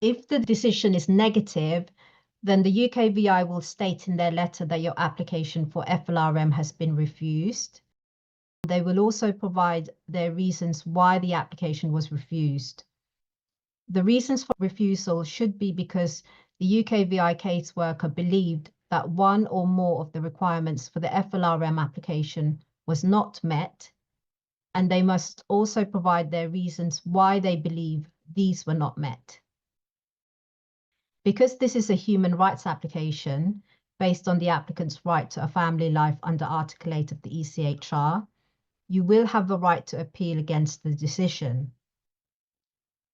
If the decision is negative, then the UKVI will state in their letter that your application for FLRM has been refused. They will also provide their reasons why the application was refused. The reasons for refusal should be because the UKVI caseworker believed that one or more of the requirements for the FLRM application was not met, and they must also provide their reasons why they believe these were not met. Because this is a human rights application based on the applicant's right to a family life under Article 8 of the ECHR, you will have the right to appeal against the decision.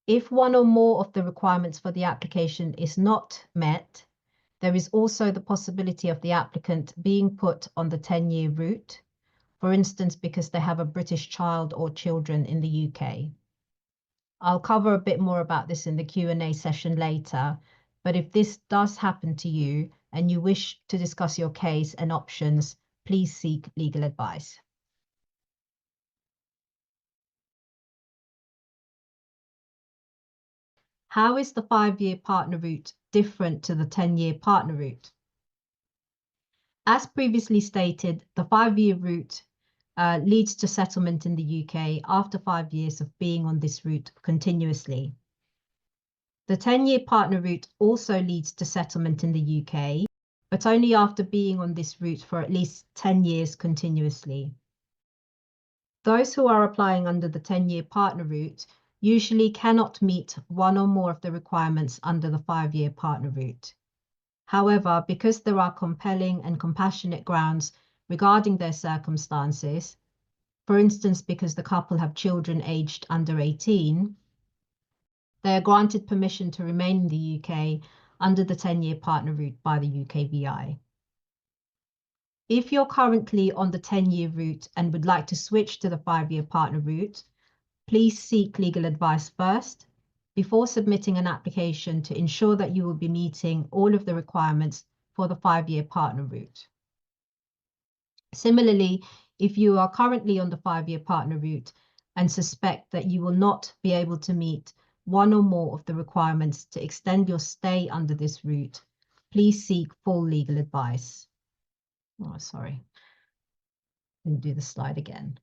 If one or more of the requirements for the application is not met, there is also the possibility of the applicant being put on the 10-year route, for instance, because they have a British child or children in the UK. I'll cover a bit more about this in the Q&A session later, but if this does happen to you and you wish to discuss your case and options, please seek legal advice. How is the 5-year partner route different to the 10-year partner route? As previously stated, the 5-year route leads to settlement in the UK after 5 years of being on this route continuously. The 10-year partner route also leads to settlement in the UK, but only after being on this route for at least 10 years continuously. Those who are applying under the 10-year partner route usually cannot meet one or more of the requirements under the 5-year partner route. However, because there are compelling and compassionate grounds regarding their circumstances, for instance, because the couple have children aged under 18, they are granted permission to remain in the UK under the 10-year partner route by the UKVI. If you're currently on the 10-year route and would like to switch to the 5-year partner route, please seek legal advice first before submitting an application to ensure that you will be meeting all of the requirements for the 5-year partner route. Similarly, if you are currently on the 5-year partner route and suspect that you will not be able to meet one or more of the requirements to extend your stay under this route, please seek full legal advice. Oh, sorry. Let me do the slide again.